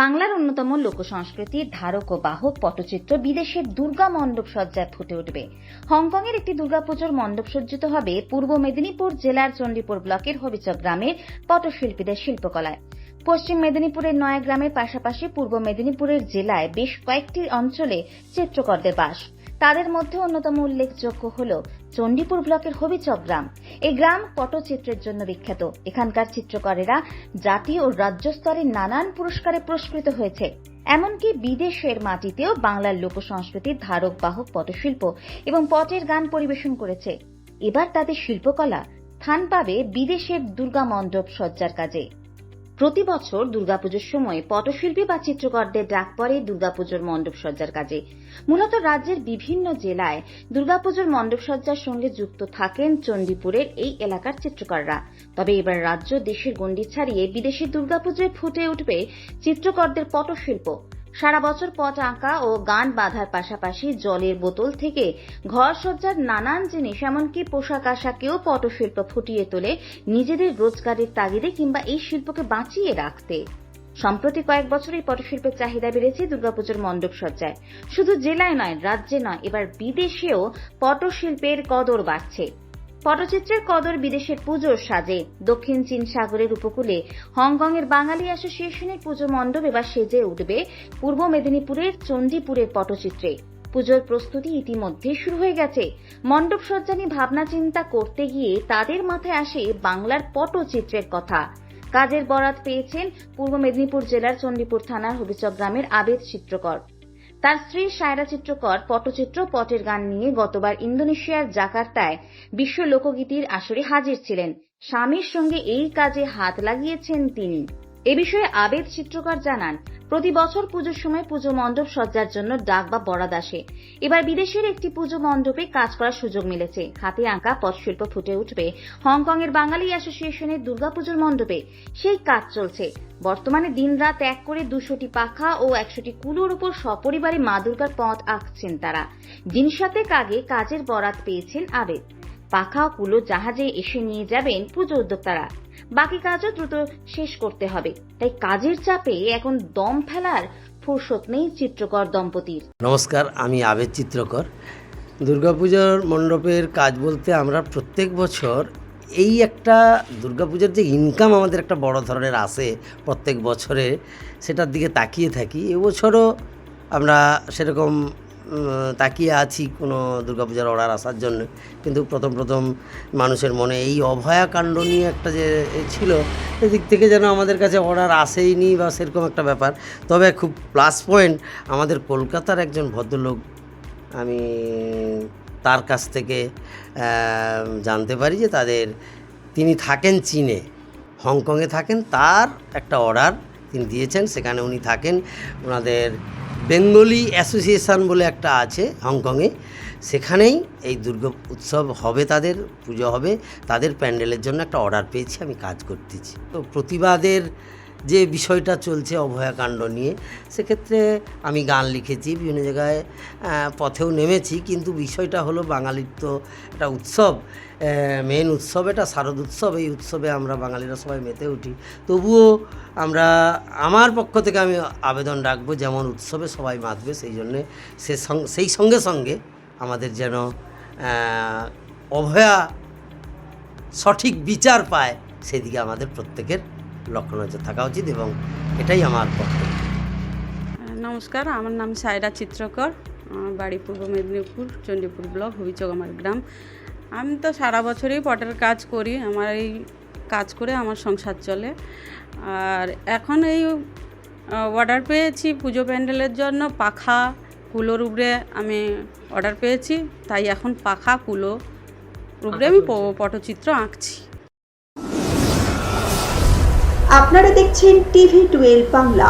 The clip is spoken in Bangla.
বাংলার অন্যতম লোকসংস্কৃতির ধারক ও বাহক পটচিত্র বিদেশের দুর্গা মণ্ডপ সজ্জায় ফুটে উঠবে। হংকংয়ের একটি দুর্গাপুজোর মণ্ডপ সজ্জিত হবে পূর্ব মেদিনীপুর জেলার চণ্ডীপুর ব্লকের হবিচক গ্রামের পটশিল্পীদের শিল্পকলায়। পশ্চিম মেদিনীপুরের নয়াগ্রামের পাশাপাশি পূর্ব মেদিনীপুরের জেলায় বেশ কয়েকটি অঞ্চলে চিত্রকরদের বাস। তাদের মধ্যে অন্যতম উল্লেখযোগ্য হল চণ্ডীপুর ব্লকের হবিচক গ্রাম। এই গ্রাম পটচিত্রের জন্য বিখ্যাত। এখানকার চিত্রকরেরা জাতীয় ও রাজ্য স্তরে নানান পুরস্কারে পুরস্কৃত হয়েছে। এমনকি বিদেশের মাটিতেও বাংলার লোকসংস্কৃতির ধারক বাহক পটশিল্প এবং পটের গান পরিবেশন করেছে। এবার তাদের শিল্পকলা স্থান পাবে বিদেশের দুর্গা মণ্ডপ সজ্জার কাজে। প্রতি বছর দুর্গাপুজোর সময় পটশিল্পী বা চিত্রকরদের ডাক পড়ে দুর্গাপুজোর মণ্ডপ সজ্জার কাজে। মূলত রাজ্যের বিভিন্ন জেলায় দুর্গাপুজোর মণ্ডপ সজ্জার সঙ্গে যুক্ত থাকেন চণ্ডীপুরের এই এলাকার চিত্রকররা। তবে এবার রাজ্য দেশের গণ্ডি ছাড়িয়ে বিদেশি দুর্গাপুজোয় ফুটে উঠবে চিত্রকরদের পটশিল্প। সারা বছর পট আঁকা ও গান বাঁধার পাশাপাশি জলের বোতল থেকে ঘর সজ্জার নানান জিনিস এমনকি পোশাক আশাকেও পটশিল্প ফুটিয়ে তোলে নিজেদের রোজগারের তাগিদে কিংবা এই শিল্পকে বাঁচিয়ে রাখতে। সম্প্রতি কয়েক বছর এই পটশিল্পের চাহিদা বেড়েছে দুর্গাপুজোর মণ্ডপ সজ্জায়। শুধু জেলায় নয়, রাজ্যে নয়, এবার বিদেশেও পটশিল্পের কদর বাড়ছে। পটচিত্রের কদর বিদেশের পুজোর সাজে। দক্ষিণ চীন সাগরের উপকূলে হংকংয়ের বাঙালি অ্যাসোসিয়েশনের পুজো মণ্ডপ এবার সেজে উঠবে পূর্ব মেদিনীপুরের চণ্ডীপুরের পটচিত্রে। পুজোর প্রস্তুতি ইতিমধ্যে শুরু হয়ে গেছে। মণ্ডপ সজ্জা নিয়ে ভাবনা চিন্তা করতে গিয়ে তাদের মাথায় আসে বাংলার পটচিত্রের কথা। কাজের বরাত পেয়েছেন পূর্ব মেদিনীপুর জেলার চণ্ডীপুর থানার হবিচক গ্রামের আবেদ চিত্রকর। তার স্ত্রী সায়রা চিত্রকর পটচিত্র পটের গান নিয়ে গতবার ইন্দোনেশিয়ার জাকার্তায় বিশ্ব লোকগীতির আসরে হাজির ছিলেন। স্বামীর সঙ্গে এই কাজে হাত লাগিয়েছেন তিনি। এ বিষয়ে আবেদ চিত্রকর জানান, প্রতি বছর পুজোর সময় পুজো মণ্ডপ সজ্জার জন্য ডাক বা বরাদ আসে। এবার বিদেশের একটি পুজো মণ্ডপে কাজ করার সুযোগ মিলেছে। হাতে আঁকা পটশিল্প ফুটে উঠবে হংকংয়ের বাঙালি অ্যাসোসিয়েশনের দুর্গাপুজোর মণ্ডপে। সেই কাজ চলছে। বর্তমানে দিনরাত এক করে 200টি পাখা ও 100টি কুলোর উপর সপরিবারে মা দুর্গার পট আঁকছেন তারা। দিন সাতেক আগে কাজের বরাত পেয়েছেন আবেদ। পাখা ও কুলো জাহাজে এসে নিয়ে যাবেন পুজো উদ্যোক্তারা। বাকি কাজও দ্রুত শেষ করতে হবে। তাই কাজের চাপে এখন দম ফেলার ফুরসত নেই চিত্রকর দম্পতির। নমস্কার, আমি আবেদ চিত্রকর। দুর্গাপুজোর মণ্ডপের কাজ বলতে আমরা প্রত্যেক বছর এই একটা দুর্গাপুজোর যে ইনকাম আমাদের একটা বড় ধরনের আসে প্রত্যেক বছরে, সেটার দিকে তাকিয়ে থাকি। এবছরও আমরা সেরকম তাকিয়ে আছি কোনো দুর্গাপূজার অর্ডার আসার জন্য। কিন্তু প্রথম মানুষের মনে এই অভয়াকাণ্ড নিয়ে একটা যে ছিল, এদিক থেকে যেন আমাদের কাছে অর্ডার আসেইনি বা সেরকম একটা ব্যাপার। তবে খুব প্লাস পয়েন্ট, আমাদের কলকাতার একজন ভদ্রলোক, আমি তার কাছ থেকে জানতে পারি যে তিনি থাকেন চীনে, হংকংয়ে থাকেন। তার একটা অর্ডার তিনি দিয়েছেন, সেখানে উনি থাকেন। ওনাদের বেঙ্গলি অ্যাসোসিয়েশন বলে একটা আছে হংকংয়ে, সেখানেই এই দুর্গা উৎসব হবে, তাদের পুজো হবে। তাদের প্যান্ডেলের জন্য একটা অর্ডার পেয়েছি, আমি কাজ করতেছি। তো প্রতিবাদের যে বিষয়টা চলছে অভয়াকাণ্ড নিয়ে, সেক্ষেত্রে আমি গান লিখেছি, বিভিন্ন জায়গায় পথেও নেমেছি। কিন্তু বিষয়টা হলো বাঙালির তো একটা উৎসব, মেন উৎসব এটা শারদ উৎসব। এই উৎসবে আমরা বাঙালিরা সবাই মেতে উঠি। তবুও আমার পক্ষ থেকে আমি আবেদন রাখবো, যেমন উৎসবে সবাই মাতবে, সেই জন্যে সেই সঙ্গে আমাদের যেন অভয়া সঠিক বিচার পায়, সেদিকে আমাদের প্রত্যেকের লক্ষ্য নজর থাকা উচিত, এবং এটাই আমার বক্তব্য। নমস্কার, আমার নাম সায়রা চিত্রকর। আমার বাড়ি পূর্ব মেদিনীপুর চণ্ডীপুর ব্লক, হবিচক আমার গ্রাম। আমি তো সারা বছরই পটের কাজ করি। আমার এই কাজ করে আমার সংসার চলে। আর এখন এই অর্ডার পেয়েছি পুজো প্যান্ডেলের জন্য, পাখা কুলোর উপরে আমি অর্ডার পেয়েছি। তাই এখন পাখা কুলো উপরে আমি পটচিত্র আঁকছি। আপনারা দেখছেন TV12 বাংলা।